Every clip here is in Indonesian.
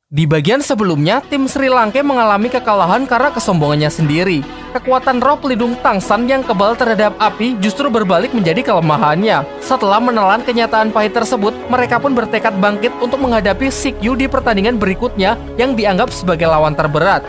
Di bagian sebelumnya, tim Sri Lanka mengalami kekalahan karena kesombongannya sendiri. Kekuatan roh pelindung Tangsan yang kebal terhadap api justru berbalik menjadi kelemahannya. Setelah menelan kenyataan pahit tersebut, mereka pun bertekad bangkit untuk menghadapi Sikyu di pertandingan berikutnya yang dianggap sebagai lawan terberat.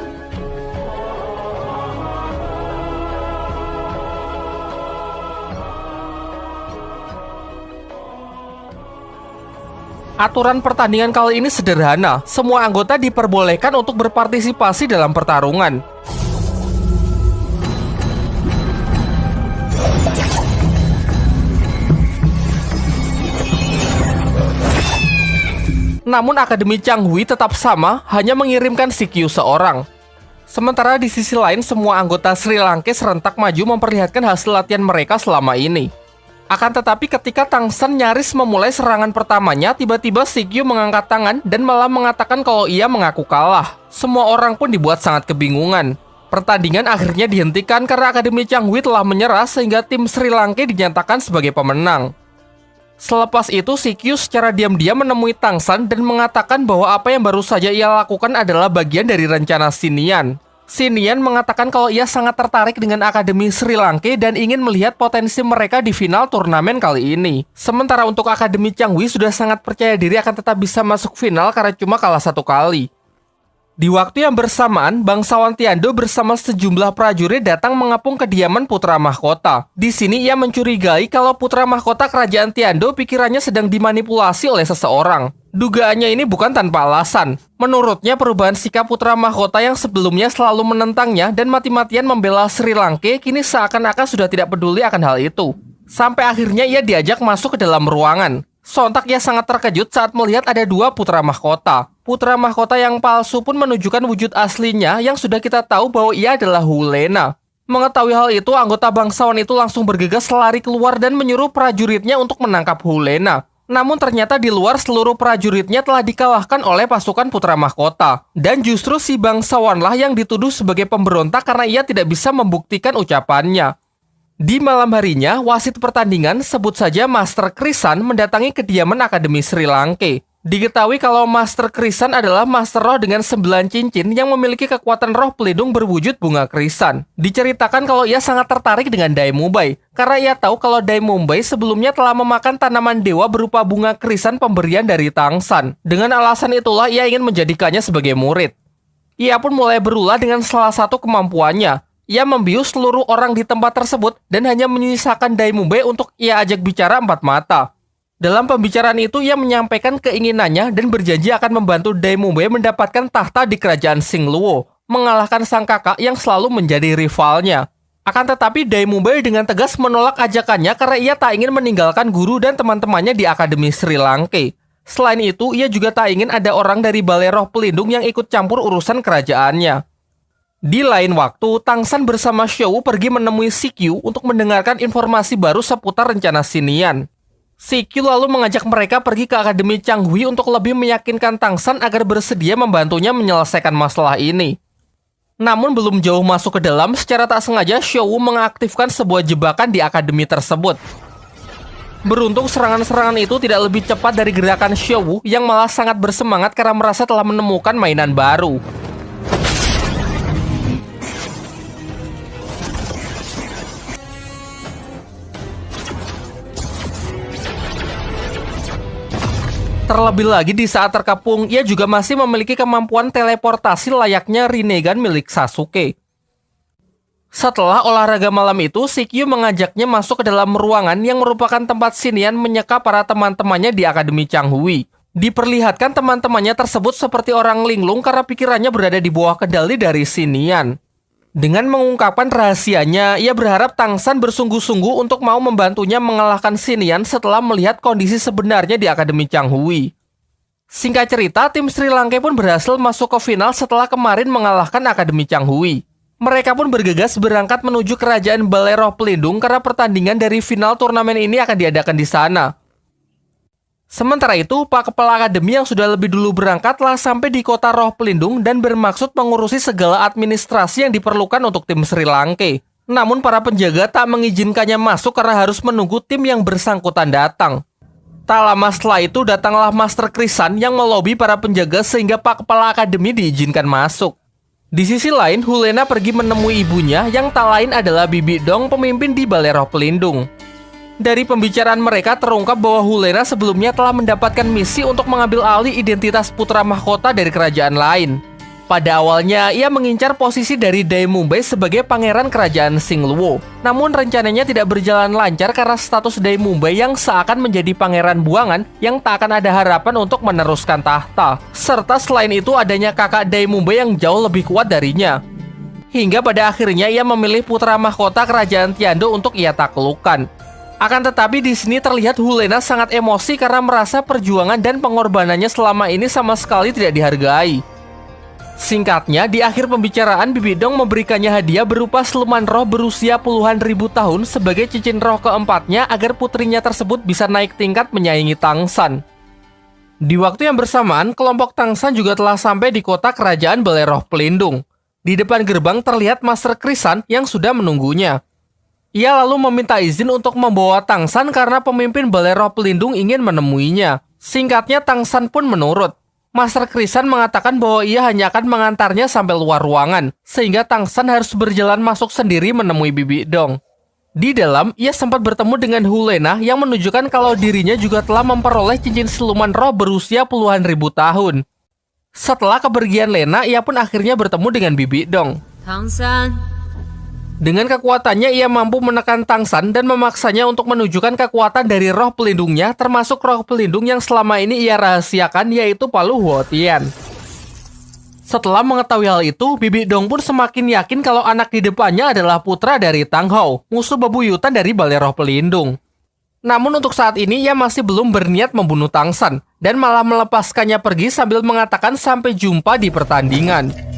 Aturan pertandingan kali ini sederhana, semua anggota diperbolehkan untuk berpartisipasi dalam pertarungan. Namun Akademi Changhui tetap sama, hanya mengirimkan Sikyu seorang. Sementara di sisi lain, semua anggota Sri Lanka serentak maju memperlihatkan hasil latihan mereka selama ini. Akan tetapi ketika Tangsan nyaris memulai serangan pertamanya, tiba-tiba Sikyu mengangkat tangan dan malah mengatakan kalau ia mengaku kalah. Semua orang pun dibuat sangat kebingungan. Pertandingan akhirnya dihentikan karena Akademi Changhui telah menyerah sehingga tim Sri Lanka dinyatakan sebagai pemenang. Selepas itu, Sikyu secara diam-diam menemui Tangsan dan mengatakan bahwa apa yang baru saja ia lakukan adalah bagian dari rencana Sinian. Sinian mengatakan kalau ia sangat tertarik dengan Akademi Sri Lanka dan ingin melihat potensi mereka di final turnamen kali ini. Sementara untuk Akademi Changhui sudah sangat percaya diri akan tetap bisa masuk final karena cuma kalah 1 kali. Di waktu yang bersamaan, bangsawan Tiando bersama sejumlah prajurit datang mengepung kediaman putra mahkota. Di sini ia mencurigai kalau putra mahkota kerajaan Tiando pikirannya sedang dimanipulasi oleh seseorang. Dugaannya ini bukan tanpa alasan. Menurutnya perubahan sikap putra mahkota yang sebelumnya selalu menentangnya dan mati-matian membela Sri Lanka kini seakan-akan sudah tidak peduli akan hal itu. Sampai akhirnya ia diajak masuk ke dalam ruangan. Sontak ia sangat terkejut saat melihat ada 2 putra mahkota. Putra mahkota yang palsu pun menunjukkan wujud aslinya yang sudah kita tahu bahwa ia adalah Hulena. Mengetahui hal itu, anggota bangsawan itu langsung bergegas lari keluar dan menyuruh prajuritnya untuk menangkap Hulena. Namun ternyata di luar seluruh prajuritnya telah dikalahkan oleh pasukan putra mahkota. Dan justru si bangsawanlah yang dituduh sebagai pemberontak karena ia tidak bisa membuktikan ucapannya. Di malam harinya, wasit pertandingan, sebut saja Master Krisan, mendatangi kediaman Akademi Sri Lanka. Diketahui kalau Master Krisan adalah master roh dengan 9 cincin yang memiliki kekuatan roh pelindung berwujud bunga krisan. Diceritakan kalau ia sangat tertarik dengan Dai Mumbai, karena ia tahu kalau Dai Mumbai sebelumnya telah memakan tanaman dewa berupa bunga krisan pemberian dari Tangsan. Dengan alasan itulah ia ingin menjadikannya sebagai murid. Ia pun mulai berulah dengan salah satu kemampuannya. Ia membius seluruh orang di tempat tersebut dan hanya menyisakan Dai Mumbai untuk ia ajak bicara 4 mata. Dalam pembicaraan itu, ia menyampaikan keinginannya dan berjanji akan membantu Dai Mumbai mendapatkan tahta di kerajaan Singluo, mengalahkan sang kakak yang selalu menjadi rivalnya. Akan tetapi Dai Mumbai dengan tegas menolak ajakannya karena ia tak ingin meninggalkan guru dan teman-temannya di Akademi Sri Lanka. Selain itu, ia juga tak ingin ada orang dari Balai Roh Pelindung yang ikut campur urusan kerajaannya. Di lain waktu, Tangsan bersama Shou pergi menemui Sikyu untuk mendengarkan informasi baru seputar rencana Sinian. Sikyu lalu mengajak mereka pergi ke Akademi Changhui untuk lebih meyakinkan Tangsan agar bersedia membantunya menyelesaikan masalah ini. Namun belum jauh masuk ke dalam, secara tak sengaja Shou mengaktifkan sebuah jebakan di akademi tersebut. Beruntung serangan-serangan itu tidak lebih cepat dari gerakan Shou yang malah sangat bersemangat karena merasa telah menemukan mainan baru. Terlebih lagi di saat terkepung, ia juga masih memiliki kemampuan teleportasi layaknya Rinnegan milik Sasuke. Setelah olahraga malam itu, Sikyu mengajaknya masuk ke dalam ruangan yang merupakan tempat Sinian menyeka para teman-temannya di Akademi Changhui. Diperlihatkan teman-temannya tersebut seperti orang linglung karena pikirannya berada di bawah kendali dari Sinian. Dengan mengungkapkan rahasianya, ia berharap Tangsan bersungguh-sungguh untuk mau membantunya mengalahkan Sinian setelah melihat kondisi sebenarnya di Akademi Changhui. Singkat cerita, tim Sri Lanka pun berhasil masuk ke final setelah kemarin mengalahkan Akademi Changhui. Mereka pun bergegas berangkat menuju kerajaan Balai Roh Pelindung karena pertandingan dari final turnamen ini akan diadakan di sana. Sementara itu, Pak Kepala Akademi yang sudah lebih dulu berangkat telah sampai di kota Roh Pelindung dan bermaksud mengurusi segala administrasi yang diperlukan untuk tim Sri Lanka. Namun para penjaga tak mengizinkannya masuk karena harus menunggu tim yang bersangkutan datang. Tak lama setelah itu datanglah Master Krisan yang melobi para penjaga sehingga Pak Kepala Akademi diizinkan masuk. Di sisi lain, Hulena pergi menemui ibunya yang tak lain adalah Bibi Dong, pemimpin di Balai Roh Pelindung. Dari pembicaraan mereka terungkap bahwa Hulena sebelumnya telah mendapatkan misi untuk mengambil alih identitas putra mahkota dari kerajaan lain. Pada awalnya, ia mengincar posisi dari Dai Mumbei sebagai pangeran kerajaan Xingluo. Namun rencananya tidak berjalan lancar karena status Dai Mumbei yang seakan menjadi pangeran buangan yang tak akan ada harapan untuk meneruskan tahta. Serta selain itu adanya kakak Dai Mumbei yang jauh lebih kuat darinya. Hingga pada akhirnya ia memilih putra mahkota kerajaan Tiando untuk ia taklukkan. Akan tetapi di sini terlihat Hulena sangat emosi karena merasa perjuangan dan pengorbanannya selama ini sama sekali tidak dihargai. Singkatnya, di akhir pembicaraan Bibi Dong memberikannya hadiah berupa siluman roh berusia puluhan ribu tahun sebagai cincin roh keempatnya agar putrinya tersebut bisa naik tingkat menyaingi Tang San. Di waktu yang bersamaan, kelompok Tang San juga telah sampai di kota kerajaan Balai Roh Pelindung. Di depan gerbang terlihat Master Krisan yang sudah menunggunya. Ia lalu meminta izin untuk membawa Tang San karena pemimpin Balai Roh Pelindung ingin menemuinya. Singkatnya, Tang San pun menurut. Master Krisan mengatakan bahwa ia hanya akan mengantarnya sampai luar ruangan, sehingga Tang San harus berjalan masuk sendiri menemui Bibi Dong. Di dalam, ia sempat bertemu dengan Hulena yang menunjukkan kalau dirinya juga telah memperoleh cincin siluman roh berusia puluhan ribu tahun. Setelah kepergian Lena, ia pun akhirnya bertemu dengan Bibi Dong. Tang San. Dengan kekuatannya, ia mampu menekan Tang San dan memaksanya untuk menunjukkan kekuatan dari roh pelindungnya, termasuk roh pelindung yang selama ini ia rahasiakan, yaitu Palu Huotian. Setelah mengetahui hal itu, Bibi Dong pun semakin yakin kalau anak di depannya adalah putra dari Tang Hao, musuh bebuyutan dari Balai Roh Pelindung. Namun untuk saat ini, ia masih belum berniat membunuh Tang San, dan malah melepaskannya pergi sambil mengatakan sampai jumpa di pertandingan.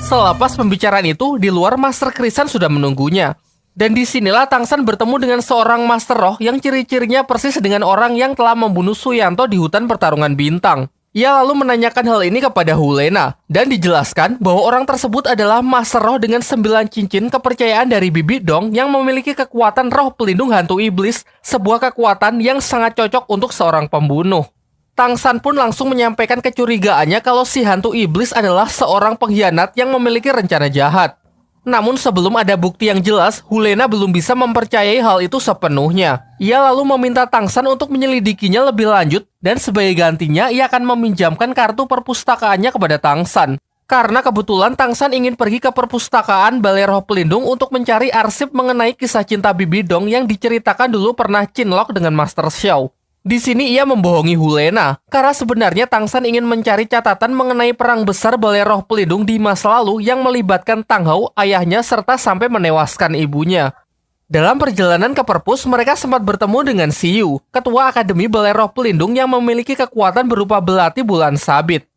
Selepas pembicaraan itu, di luar Master Krisan sudah menunggunya. Dan disinilah Tang San bertemu dengan seorang Master Roh yang ciri-cirinya persis dengan orang yang telah membunuh Suyanto di hutan pertarungan bintang. Ia lalu menanyakan hal ini kepada Hulena, dan dijelaskan bahwa orang tersebut adalah Master Roh dengan 9 cincin kepercayaan dari Bibi Dong yang memiliki kekuatan roh pelindung hantu iblis, sebuah kekuatan yang sangat cocok untuk seorang pembunuh. Tang San pun langsung menyampaikan kecurigaannya kalau si hantu iblis adalah seorang pengkhianat yang memiliki rencana jahat. Namun sebelum ada bukti yang jelas, Hulena belum bisa mempercayai hal itu sepenuhnya. Ia lalu meminta Tang San untuk menyelidikinya lebih lanjut, dan sebagai gantinya ia akan meminjamkan kartu perpustakaannya kepada Tang San. Karena kebetulan Tang San ingin pergi ke perpustakaan Balai Roh Pelindung untuk mencari arsip mengenai kisah cinta Bibi Dong yang diceritakan dulu pernah Chinlock dengan Master Xiao. Di sini ia membohongi Hulena, karena sebenarnya Tang San ingin mencari catatan mengenai perang besar Balai Roh Pelindung di masa lalu yang melibatkan Tang Hao, ayahnya, serta sampai menewaskan ibunya. Dalam perjalanan ke perpus, mereka sempat bertemu dengan Xiu, ketua Akademi Balai Roh Pelindung yang memiliki kekuatan berupa belati bulan sabit.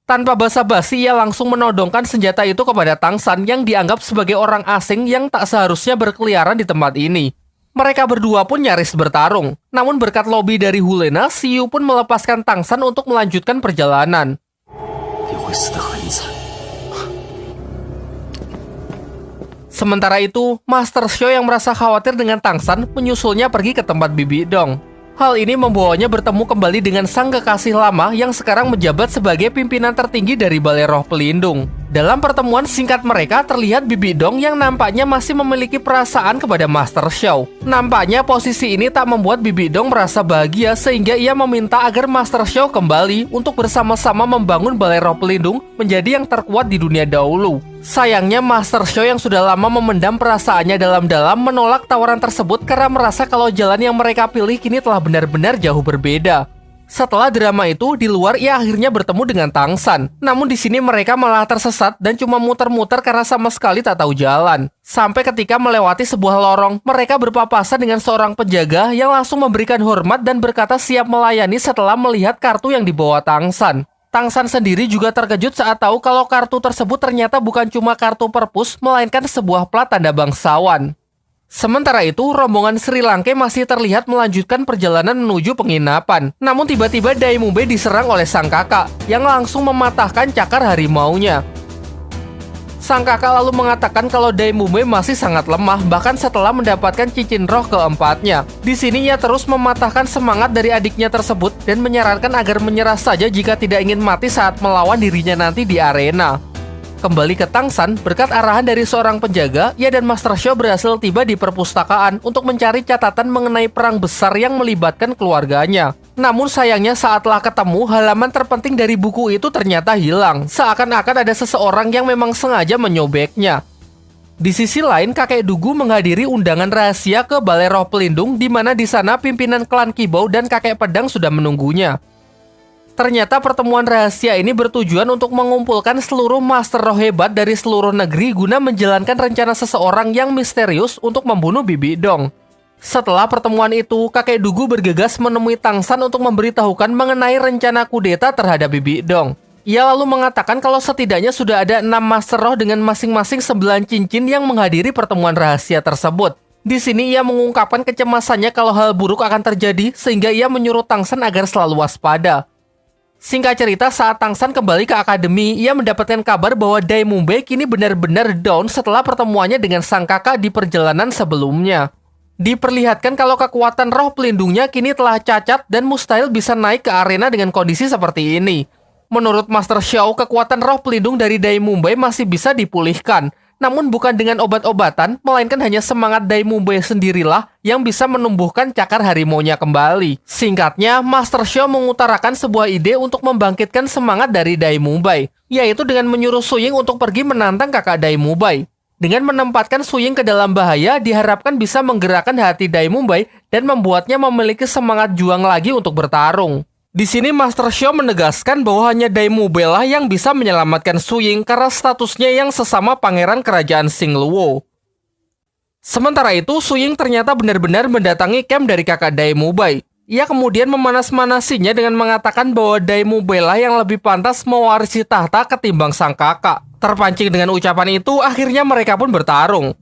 Tanpa basa-basi, ia langsung menodongkan senjata itu kepada Tang San yang dianggap sebagai orang asing yang tak seharusnya berkeliaran di tempat ini. Mereka berdua pun nyaris bertarung. Namun berkat lobi dari Hulena, Xiu pun melepaskan Tang San untuk melanjutkan perjalanan. Sementara itu, Master Xiao yang merasa khawatir dengan Tang San menyusulnya pergi ke tempat Bibi Dong. Hal ini membawanya bertemu kembali dengan sang kekasih lama yang sekarang menjabat sebagai pimpinan tertinggi dari Balai Roh Pelindung. Dalam pertemuan singkat mereka, terlihat Bibi Dong yang nampaknya masih memiliki perasaan kepada Master Xiao. Nampaknya posisi ini tak membuat Bibi Dong merasa bahagia sehingga ia meminta agar Master Xiao kembali untuk bersama-sama membangun Balai Roh Pelindung menjadi yang terkuat di dunia dahulu. Sayangnya Master Xiao yang sudah lama memendam perasaannya dalam-dalam menolak tawaran tersebut karena merasa kalau jalan yang mereka pilih kini telah benar-benar jauh berbeda. Setelah drama itu, di luar ia akhirnya bertemu dengan Tang San. Namun di sini mereka malah tersesat dan cuma muter-muter karena sama sekali tak tahu jalan. Sampai ketika melewati sebuah lorong, mereka berpapasan dengan seorang penjaga yang langsung memberikan hormat dan berkata siap melayani setelah melihat kartu yang dibawa Tang San. Tang San sendiri juga terkejut saat tahu kalau kartu tersebut ternyata bukan cuma kartu perpus, melainkan sebuah plat tanda bangsawan. Sementara itu, rombongan Sri Lanka masih terlihat melanjutkan perjalanan menuju penginapan. Namun tiba-tiba Dai Mumbei diserang oleh sang kakak, yang langsung mematahkan cakar harimaunya. Sang kakak lalu mengatakan kalau Dai Mumbay masih sangat lemah bahkan setelah mendapatkan cincin roh keempatnya. Di sini ia terus mematahkan semangat dari adiknya tersebut dan menyarankan agar menyerah saja jika tidak ingin mati saat melawan dirinya nanti di arena. Kembali ke Tangsan, berkat arahan dari seorang penjaga, ia dan Master Xiao berhasil tiba di perpustakaan untuk mencari catatan mengenai perang besar yang melibatkan keluarganya. Namun sayangnya saatlah ketemu, halaman terpenting dari buku itu ternyata hilang. Seakan-akan ada seseorang yang memang sengaja menyobeknya. Di sisi lain, kakek Dugu menghadiri undangan rahasia ke Balai Roh Pelindung, di mana di sana pimpinan klan Kibou dan kakek pedang sudah menunggunya. Ternyata pertemuan rahasia ini bertujuan untuk mengumpulkan seluruh master roh hebat dari seluruh negeri guna menjalankan rencana seseorang yang misterius untuk membunuh Bibi Dong. Setelah pertemuan itu, kakek Dugu bergegas menemui Tangsan untuk memberitahukan mengenai rencana kudeta terhadap Bibi Dong. Ia lalu mengatakan kalau setidaknya sudah ada 6 master roh dengan masing-masing 9 cincin yang menghadiri pertemuan rahasia tersebut. Di sini ia mengungkapkan kecemasannya kalau hal buruk akan terjadi sehingga ia menyuruh Tangsan agar selalu waspada. Singkat cerita, saat Tangsan kembali ke akademi, ia mendapatkan kabar bahwa Dai Mumbay kini benar-benar down setelah pertemuannya dengan sang kakak di perjalanan sebelumnya. Diperlihatkan kalau kekuatan roh pelindungnya kini telah cacat dan mustahil bisa naik ke arena dengan kondisi seperti ini. Menurut Master Xiao, kekuatan roh pelindung dari Dai Mumbay masih bisa dipulihkan. Namun bukan dengan obat-obatan, melainkan hanya semangat Dai Mumbay sendirilah yang bisa menumbuhkan cakar harimaunya kembali. Singkatnya, Master Xiao mengutarakan sebuah ide untuk membangkitkan semangat dari Dai Mumbay, yaitu dengan menyuruh Su Ying untuk pergi menantang kakak Dai Mumbay. Dengan menempatkan Su Ying ke dalam bahaya, diharapkan bisa menggerakkan hati Dai Mumbay dan membuatnya memiliki semangat juang lagi untuk bertarung. Di sini Master Xiao menegaskan bahwa hanya Dai Mumbay lah yang bisa menyelamatkan Su Ying karena statusnya yang sesama pangeran kerajaan Xingluo. Sementara itu, Su Ying ternyata benar-benar mendatangi camp dari kakak Dai Mumbay. Ia kemudian memanas-manasinya dengan mengatakan bahwa Dai Mumbay lah yang lebih pantas mewarisi tahta ketimbang sang kakak. Terpancing dengan ucapan itu, akhirnya mereka pun bertarung.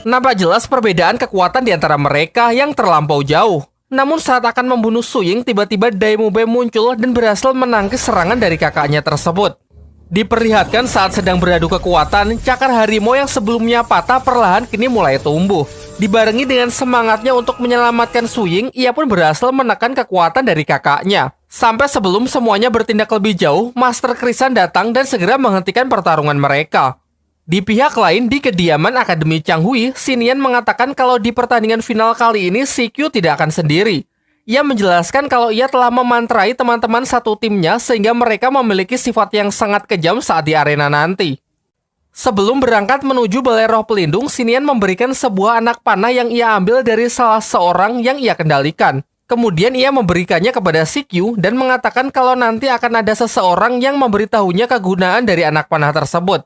Nampak jelas perbedaan kekuatan di antara mereka yang terlampau jauh. Namun saat akan membunuh Su Ying, tiba-tiba Dai Mumbay muncul dan berhasil menangkis serangan dari kakaknya tersebut. Diperlihatkan saat sedang beradu kekuatan, cakar harimau yang sebelumnya patah perlahan kini mulai tumbuh. Dibarengi dengan semangatnya untuk menyelamatkan Su Ying, ia pun berhasil menekan kekuatan dari kakaknya. Sampai sebelum semuanya bertindak lebih jauh, Master Krisan datang dan segera menghentikan pertarungan mereka. Di pihak lain, di kediaman Akademi Changhui, Xin Yan mengatakan kalau di pertandingan final kali ini CQ tidak akan sendiri. Ia menjelaskan kalau ia telah memantrai teman-teman satu timnya sehingga mereka memiliki sifat yang sangat kejam saat di arena nanti. Sebelum berangkat menuju Balai Roh Pelindung, Xin Yan memberikan sebuah anak panah yang ia ambil dari salah seorang yang ia kendalikan. Kemudian ia memberikannya kepada CQ dan mengatakan kalau nanti akan ada seseorang yang memberitahunya kegunaan dari anak panah tersebut.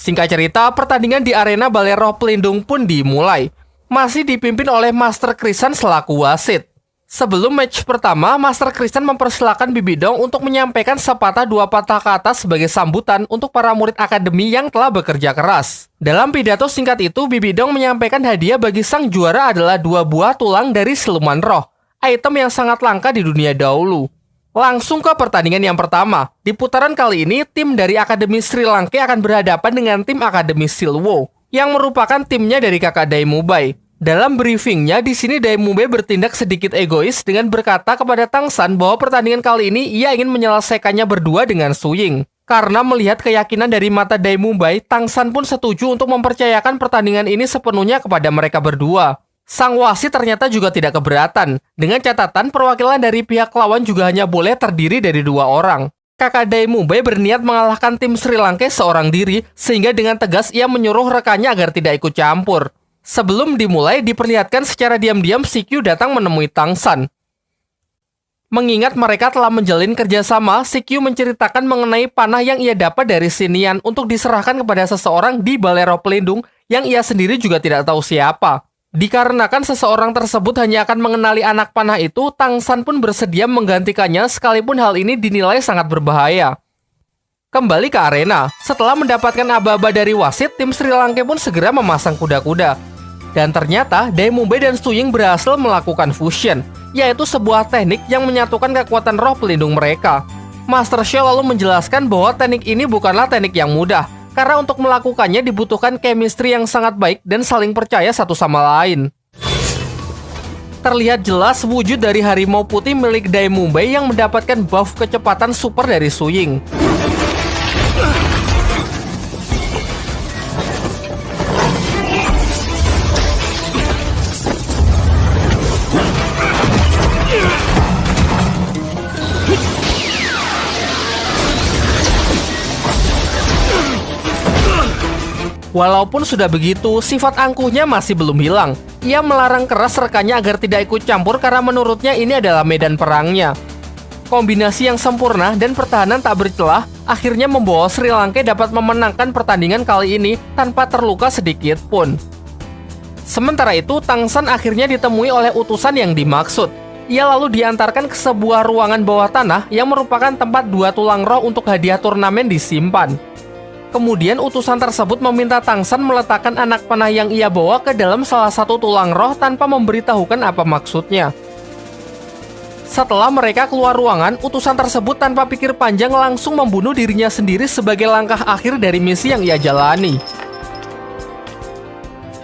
Singkat cerita, pertandingan di arena Balai Roh Pelindung pun dimulai. Masih dipimpin oleh Master Krisan selaku wasit. Sebelum match pertama, Master Krisan mempersilahkan Bibi Dong untuk menyampaikan sepatah dua patah kata sebagai sambutan untuk para murid akademi yang telah bekerja keras. Dalam pidato singkat itu, Bibi Dong menyampaikan hadiah bagi sang juara adalah 2 buah tulang dari siluman roh, item yang sangat langka di dunia dahulu. Langsung ke pertandingan yang pertama. Di putaran kali ini, tim dari Akademi Sri Lanka akan berhadapan dengan tim Akademi Silwo, yang merupakan timnya dari kakak Dai Mumbay. Dalam briefingnya, di sini Dai Mumbay bertindak sedikit egois dengan berkata kepada Tangsan bahwa pertandingan kali ini ia ingin menyelesaikannya berdua dengan Su Ying. Karena melihat keyakinan dari mata Dai Mumbay, Tangsan pun setuju untuk mempercayakan pertandingan ini sepenuhnya kepada mereka berdua. Sang wasit ternyata juga tidak keberatan, dengan catatan perwakilan dari pihak lawan juga hanya boleh terdiri dari 2 orang. Kakak Dai Mumbay berniat mengalahkan tim Sri Lanka seorang diri, sehingga dengan tegas ia menyuruh rekannya agar tidak ikut campur. Sebelum dimulai, diperlihatkan secara diam-diam CQ datang menemui Tangsan. Mengingat mereka telah menjalin kerjasama, CQ menceritakan mengenai panah yang ia dapat dari Xin Yan untuk diserahkan kepada seseorang di Balai Roh Pelindung yang ia sendiri juga tidak tahu siapa. Dikarenakan seseorang tersebut hanya akan mengenali anak panah itu, Tangsan pun bersedia menggantikannya sekalipun hal ini dinilai sangat berbahaya. Kembali ke arena, setelah mendapatkan aba-aba dari wasit, tim Sri Lanka pun segera memasang kuda-kuda. Dan ternyata Daemumbe dan Suying berhasil melakukan fusion, yaitu sebuah teknik yang menyatukan kekuatan roh pelindung mereka. Master Shao lalu menjelaskan bahwa teknik ini bukanlah teknik yang mudah, karena untuk melakukannya dibutuhkan chemistry yang sangat baik dan saling percaya satu sama lain. Terlihat jelas wujud dari harimau putih milik Daemumbe yang mendapatkan buff kecepatan super dari Suying. Walaupun sudah begitu, sifat angkuhnya masih belum hilang. Ia melarang keras rekannya agar tidak ikut campur karena menurutnya ini adalah medan perangnya. Kombinasi yang sempurna dan pertahanan tak bercelah akhirnya membawa Sri Lanka dapat memenangkan pertandingan kali ini tanpa terluka sedikit pun. Sementara itu, Tang San akhirnya ditemui oleh utusan yang dimaksud. Ia lalu diantarkan ke sebuah ruangan bawah tanah yang merupakan tempat 2 tulang roh untuk hadiah turnamen disimpan. Kemudian utusan tersebut meminta Tang San meletakkan anak panah yang ia bawa ke dalam salah satu tulang roh tanpa memberitahukan apa maksudnya. Setelah mereka keluar ruangan, utusan tersebut tanpa pikir panjang langsung membunuh dirinya sendiri sebagai langkah akhir dari misi yang ia jalani.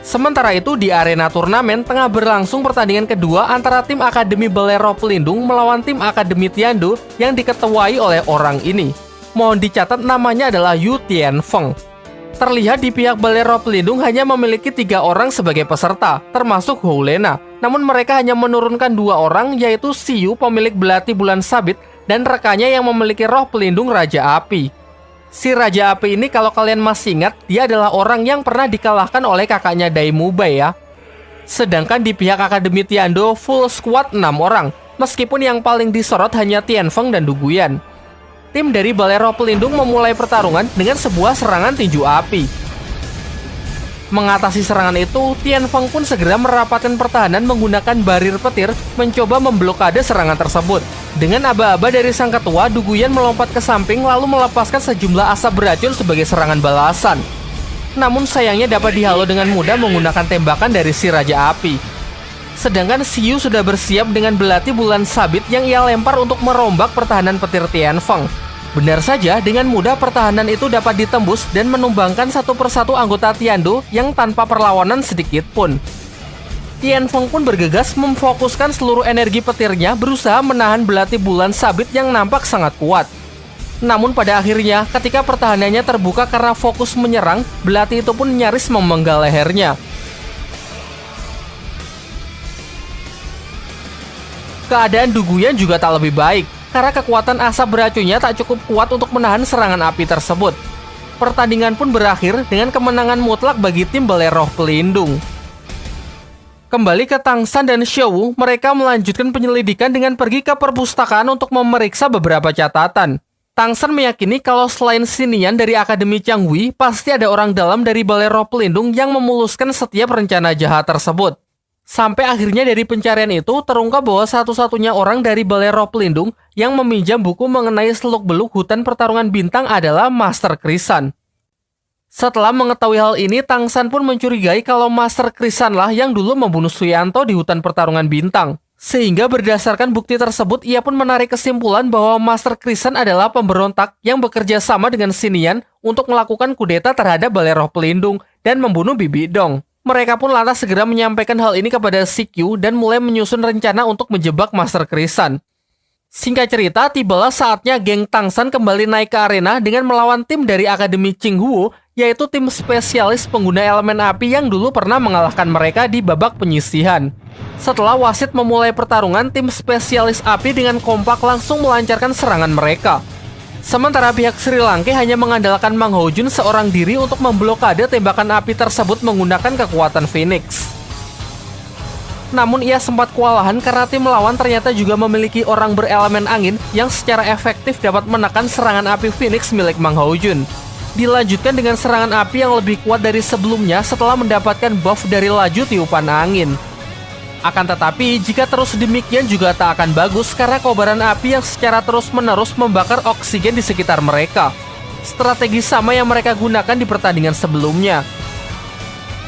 Sementara itu di arena turnamen tengah berlangsung pertandingan kedua antara tim Akademi Balai Roh Pelindung melawan tim Akademi Tiandu yang diketuai oleh orang ini. Mohon dicatat namanya adalah Yu Tianfeng. Terlihat di pihak Balai Roh Pelindung hanya memiliki 3 orang sebagai peserta, termasuk Hou Lena. Namun mereka hanya menurunkan 2 orang, yaitu Siyu pemilik belati bulan sabit dan rekannya yang memiliki roh pelindung Raja Api. Si Raja Api ini kalau kalian masih ingat, dia adalah orang yang pernah dikalahkan oleh kakaknya Daemumbe ya. Sedangkan di pihak Akademi Tiandu full squad 6 orang, meskipun yang paling disorot hanya Tianfeng dan Du Guyan. Tim dari Balai Roh Pelindung memulai pertarungan dengan sebuah serangan tinju api. Mengatasi serangan itu, Tianfeng pun segera merapatkan pertahanan menggunakan barir petir mencoba memblokade serangan tersebut. Dengan aba-aba dari sang ketua, Du Guyan melompat ke samping lalu melepaskan sejumlah asap beracun sebagai serangan balasan. Namun sayangnya dapat dihalau dengan mudah menggunakan tembakan dari si Raja Api. Sedangkan Siyu sudah bersiap dengan belati bulan sabit yang ia lempar untuk merombak pertahanan petir Tianfeng. Benar saja, dengan mudah pertahanan itu dapat ditembus dan menumbangkan satu persatu anggota Tiandu yang tanpa perlawanan sedikit pun. Tianfeng pun bergegas memfokuskan seluruh energi petirnya berusaha menahan belati bulan sabit yang nampak sangat kuat. Namun pada akhirnya, ketika pertahanannya terbuka karena fokus menyerang, belati itu pun nyaris memenggal lehernya. Keadaan Du Guyan juga tak lebih baik, karena kekuatan asap beracunnya tak cukup kuat untuk menahan serangan api tersebut. Pertandingan pun berakhir dengan kemenangan mutlak bagi tim Balai Roh Pelindung. Kembali ke Tang San dan Xiao Wu, mereka melanjutkan penyelidikan dengan pergi ke perpustakaan untuk memeriksa beberapa catatan. Tang San meyakini kalau selain Xinian dari Akademi Changhui, pasti ada orang dalam dari Balai Roh Pelindung yang memuluskan setiap rencana jahat tersebut. Sampai akhirnya dari pencarian itu terungkap bahwa satu-satunya orang dari Balai Roh Pelindung yang meminjam buku mengenai seluk-beluk hutan pertarungan bintang adalah Master Krisan. Setelah mengetahui hal ini, Tang San pun mencurigai kalau Master Krisan lah yang dulu membunuh Suyanto di hutan pertarungan bintang. Sehingga berdasarkan bukti tersebut, ia pun menarik kesimpulan bahwa Master Krisan adalah pemberontak yang bekerja sama dengan Xinian untuk melakukan kudeta terhadap Balai Roh Pelindung dan membunuh Bibi Dong. Mereka pun lantas segera menyampaikan hal ini kepada CQ dan mulai menyusun rencana untuk menjebak Master Krisan. Singkat cerita, tibalah saatnya geng Tang San kembali naik ke arena dengan melawan tim dari Akademi Qinghuo, yaitu tim spesialis pengguna elemen api yang dulu pernah mengalahkan mereka di babak penyisihan. Setelah wasit memulai pertarungan, tim spesialis api dengan kompak langsung melancarkan serangan mereka. Sementara pihak Sri Lanka hanya mengandalkan Mang Hojun seorang diri untuk memblokade tembakan api tersebut menggunakan kekuatan Phoenix. Namun ia sempat kewalahan karena tim lawan ternyata juga memiliki orang berelemen angin yang secara efektif dapat menekan serangan api Phoenix milik Mang Hojun. Dilanjutkan dengan serangan api yang lebih kuat dari sebelumnya setelah mendapatkan buff dari laju tiupan angin. Akan tetapi, jika terus demikian juga tak akan bagus karena kobaran api yang secara terus-menerus membakar oksigen di sekitar mereka. Strategi sama yang mereka gunakan di pertandingan sebelumnya.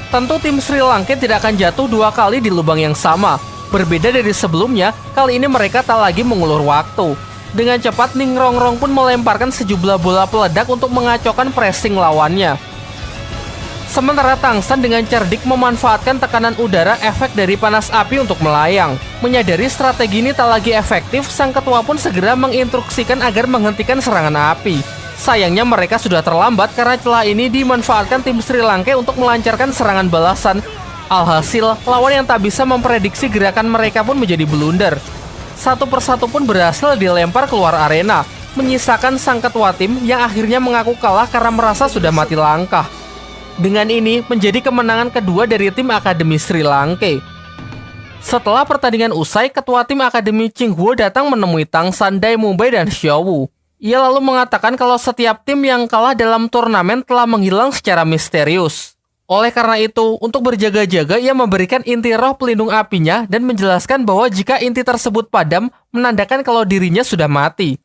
Tentu tim Sri Lanka tidak akan jatuh 2 kali di lubang yang sama. Berbeda dari sebelumnya, kali ini mereka tak lagi mengulur waktu. Dengan cepat, Ning Rongrong pun melemparkan sejumlah bola peledak untuk mengacaukan pressing lawannya. Sementara Tang San dengan cerdik memanfaatkan tekanan udara efek dari panas api untuk melayang. Menyadari strategi ini tak lagi efektif, sang ketua pun segera menginstruksikan agar menghentikan serangan api. Sayangnya mereka sudah terlambat karena celah ini dimanfaatkan tim Sri Lanka untuk melancarkan serangan balasan. Alhasil, lawan yang tak bisa memprediksi gerakan mereka pun menjadi blunder. Satu persatu pun berhasil dilempar keluar arena, menyisakan sang ketua tim yang akhirnya mengaku kalah karena merasa sudah mati langkah. Dengan ini, menjadi kemenangan kedua dari tim Akademi Sri Lanka. Setelah pertandingan usai, ketua tim Akademi Chinghuo datang menemui Tang San, Dai Mumbai, dan Xiaowu. Ia lalu mengatakan kalau setiap tim yang kalah dalam turnamen telah menghilang secara misterius. Oleh karena itu, untuk berjaga-jaga, ia memberikan inti roh pelindung apinya dan menjelaskan bahwa jika inti tersebut padam, menandakan kalau dirinya sudah mati.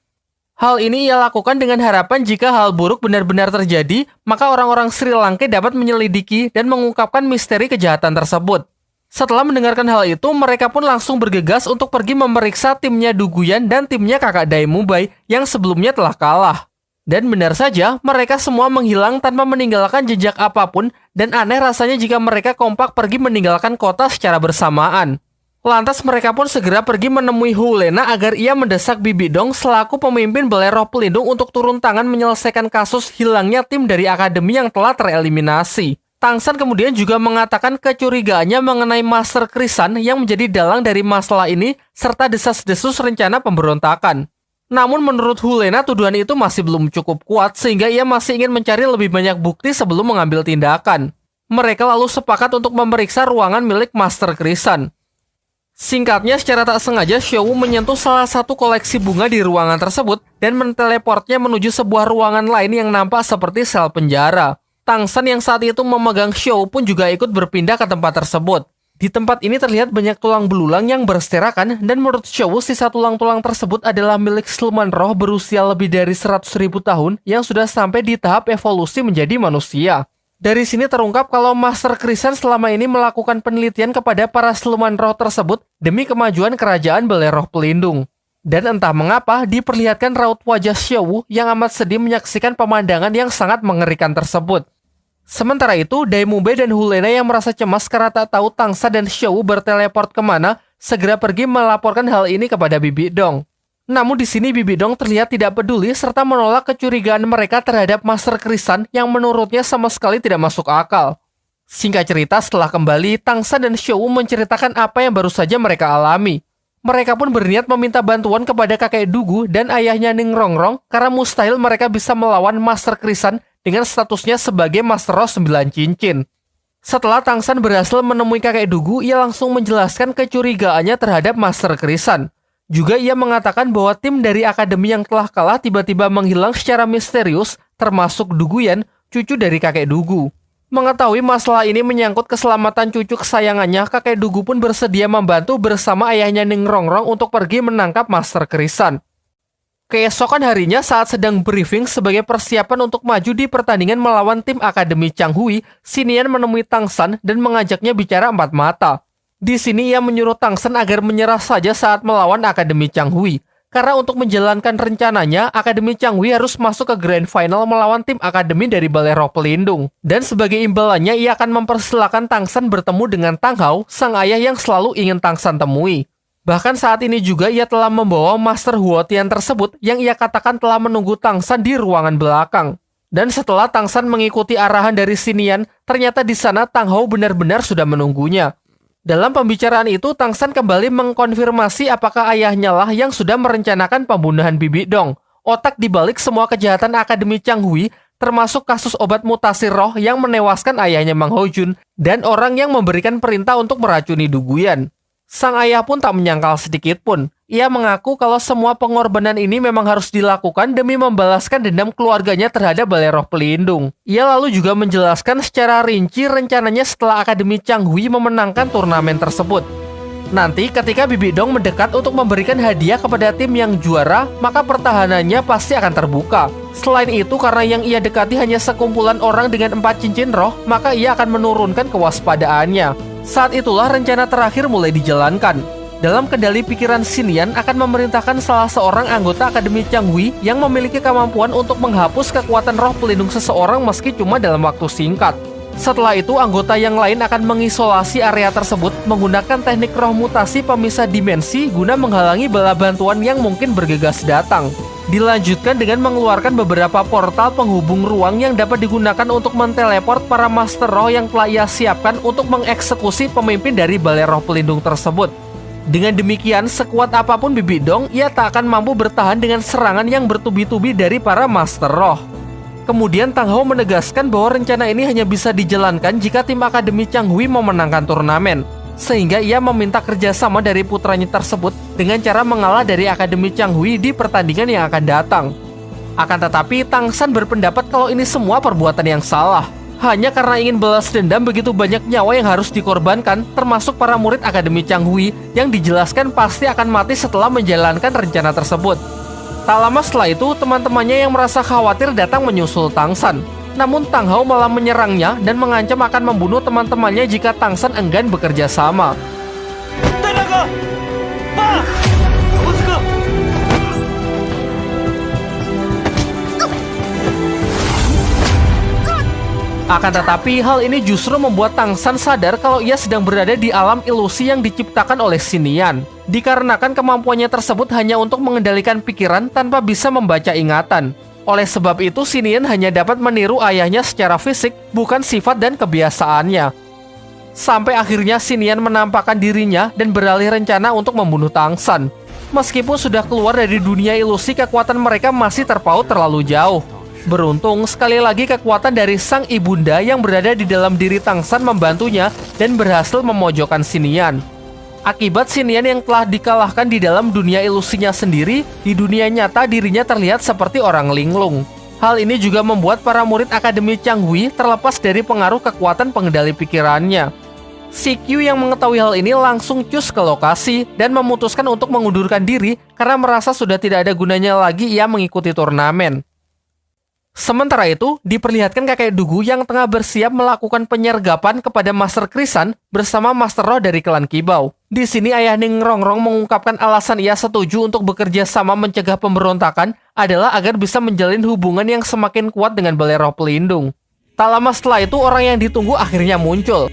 Hal ini ia lakukan dengan harapan jika hal buruk benar-benar terjadi, maka orang-orang Sri Lanka dapat menyelidiki dan mengungkapkan misteri kejahatan tersebut. Setelah mendengarkan hal itu, mereka pun langsung bergegas untuk pergi memeriksa timnya Duguyan dan timnya kakak Dai Mumbai yang sebelumnya telah kalah. Dan benar saja, mereka semua menghilang tanpa meninggalkan jejak apapun, dan aneh rasanya jika mereka kompak pergi meninggalkan kota secara bersamaan. Lantas mereka pun segera pergi menemui Hulena agar ia mendesak Bibi Dong selaku pemimpin Balai Roh Pelindung untuk turun tangan menyelesaikan kasus hilangnya tim dari akademi yang telah tereliminasi. Tang San kemudian juga mengatakan kecurigaannya mengenai Master Krisan yang menjadi dalang dari masalah ini serta desas-desus rencana pemberontakan. Namun menurut Hulena tuduhan itu masih belum cukup kuat sehingga ia masih ingin mencari lebih banyak bukti sebelum mengambil tindakan. Mereka lalu sepakat untuk memeriksa ruangan milik Master Krisan. Singkatnya, secara tak sengaja Xiaowu menyentuh salah satu koleksi bunga di ruangan tersebut dan menteleportnya menuju sebuah ruangan lain yang nampak seperti sel penjara. Tang San yang saat itu memegang Xiaowu pun juga ikut berpindah ke tempat tersebut. Di tempat ini terlihat banyak tulang belulang yang berserakan dan menurut Xiaowu sisa tulang-tulang tersebut adalah milik siluman roh berusia lebih dari 100.000 tahun yang sudah sampai di tahap evolusi menjadi manusia. Dari sini terungkap kalau Master Krisan selama ini melakukan penelitian kepada para siluman roh tersebut demi kemajuan kerajaan Balai Roh Pelindung. Dan entah mengapa diperlihatkan raut wajah Xiaowu yang amat sedih menyaksikan pemandangan yang sangat mengerikan tersebut. Sementara itu, Dai Mumbai dan Hulena yang merasa cemas karena tak tahu Tang San dan Xiaowu berteleport kemana, segera pergi melaporkan hal ini kepada Bibi Dong. Namun di sini Bibi Dong terlihat tidak peduli serta menolak kecurigaan mereka terhadap Master Krisan yang menurutnya sama sekali tidak masuk akal. Singkat cerita, setelah kembali, Tang San dan Xiaowu menceritakan apa yang baru saja mereka alami. Mereka pun berniat meminta bantuan kepada kakek Dugu dan ayahnya Ning Rongrong karena mustahil mereka bisa melawan Master Krisan dengan statusnya sebagai Master Roh 9 Cincin. Setelah Tang San berhasil menemui kakek Dugu, ia langsung menjelaskan kecurigaannya terhadap Master Krisan. Juga ia mengatakan bahwa tim dari akademi yang telah kalah tiba-tiba menghilang secara misterius, termasuk Duguyan, cucu dari kakek Dugu. Mengetahui masalah ini menyangkut keselamatan cucu kesayangannya, kakek Dugu pun bersedia membantu bersama ayahnya Ning Rongrong untuk pergi menangkap Master Krisan. Keesokan harinya saat sedang briefing sebagai persiapan untuk maju di pertandingan melawan tim Akademi Changhui, Xinian menemui Tang San dan mengajaknya bicara empat mata. Di sini ia menyuruh Tang San agar menyerah saja saat melawan Akademi Changhui. Karena untuk menjalankan rencananya, Akademi Changhui harus masuk ke Grand Final melawan tim Akademi dari Balai Roh Pelindung. Dan sebagai imbalannya, ia akan mempersilahkan Tang San bertemu dengan Tang Hao, sang ayah yang selalu ingin Tang San temui. Bahkan saat ini juga ia telah membawa Master Huotian tersebut yang ia katakan telah menunggu Tang San di ruangan belakang. Dan setelah Tang San mengikuti arahan dari Xinian, ternyata di sana Tang Hao benar-benar sudah menunggunya. Dalam pembicaraan itu, Tang San kembali mengkonfirmasi apakah ayahnya lah yang sudah merencanakan pembunuhan Bibi Dong, otak dibalik semua kejahatan Akademi Changhui, termasuk kasus obat mutasi roh yang menewaskan ayahnya Mang Hojun, dan orang yang memberikan perintah untuk meracuni Duguyan. Sang ayah pun tak menyangkal sedikit pun. Ia mengaku kalau semua pengorbanan ini memang harus dilakukan demi membalaskan dendam keluarganya terhadap Balai Roh Pelindung. Ia lalu juga menjelaskan secara rinci rencananya setelah Akademi Changhui memenangkan turnamen tersebut. Nanti ketika Bibi Dong mendekat untuk memberikan hadiah kepada tim yang juara, maka pertahanannya pasti akan terbuka. Selain itu, karena yang ia dekati hanya sekumpulan orang dengan 4 cincin roh, maka ia akan menurunkan kewaspadaannya. Saat itulah rencana terakhir mulai dijalankan. Dalam kendali pikiran Xinian akan memerintahkan salah seorang anggota Akademi Changhui yang memiliki kemampuan untuk menghapus kekuatan roh pelindung seseorang meski cuma dalam waktu singkat. Setelah itu, anggota yang lain akan mengisolasi area tersebut menggunakan teknik roh mutasi pemisah dimensi guna menghalangi bala bantuan yang mungkin bergegas datang. Dilanjutkan dengan mengeluarkan beberapa portal penghubung ruang yang dapat digunakan untuk menteleport para master roh yang telah ia siapkan untuk mengeksekusi pemimpin dari balai roh pelindung tersebut. Dengan demikian, sekuat apapun Bibi Dong, ia tak akan mampu bertahan dengan serangan yang bertubi-tubi dari para master roh. Kemudian Tang Hao menegaskan bahwa rencana ini hanya bisa dijalankan jika tim Akademi Changhui memenangkan turnamen. Sehingga ia meminta kerjasama dari putranya tersebut dengan cara mengalah dari Akademi Changhui di pertandingan yang akan datang. Akan tetapi, Tang San berpendapat kalau ini semua perbuatan yang salah. Hanya karena ingin balas dendam, begitu banyak nyawa yang harus dikorbankan, termasuk para murid Akademi Changhui yang dijelaskan pasti akan mati setelah menjalankan rencana tersebut. Tak lama setelah itu, teman-temannya yang merasa khawatir datang menyusul Tang San. Namun Tang Hao malah menyerangnya dan mengancam akan membunuh teman-temannya jika Tang San enggan bekerja sama. Akan tetapi, hal ini justru membuat Tang San sadar kalau ia sedang berada di alam ilusi yang diciptakan oleh Xinian. Dikarenakan kemampuannya tersebut hanya untuk mengendalikan pikiran tanpa bisa membaca ingatan. Oleh sebab itu, Xinian hanya dapat meniru ayahnya secara fisik, bukan sifat dan kebiasaannya. Sampai akhirnya Xinian menampakkan dirinya dan beralih rencana untuk membunuh Tang San. Meskipun sudah keluar dari dunia ilusi, kekuatan mereka masih terpaut terlalu jauh. Beruntung, sekali lagi kekuatan dari sang ibunda yang berada di dalam diri Tang San membantunya dan berhasil memojokkan Xinian. Akibat Xinian yang telah dikalahkan di dalam dunia ilusinya sendiri, di dunia nyata dirinya terlihat seperti orang linglung. Hal ini juga membuat para murid Akademi Changhui terlepas dari pengaruh kekuatan pengendali pikirannya. Si Q yang mengetahui hal ini langsung cus ke lokasi dan memutuskan untuk mengundurkan diri karena merasa sudah tidak ada gunanya lagi ia mengikuti turnamen. Sementara itu, diperlihatkan kakek Dugu yang tengah bersiap melakukan penyergapan kepada Master Krisan bersama Master Roh dari klan Kibau. Di sini Ayah Ning Rongrong mengungkapkan alasan ia setuju untuk bekerja sama mencegah pemberontakan adalah agar bisa menjalin hubungan yang semakin kuat dengan balai roh pelindung. Tak lama setelah itu, orang yang ditunggu akhirnya muncul.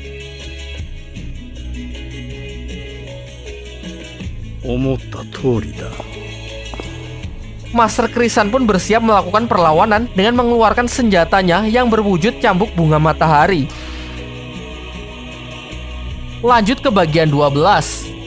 Master Krisan pun bersiap melakukan perlawanan dengan mengeluarkan senjatanya yang berwujud cambuk bunga matahari. Lanjut ke bagian 12.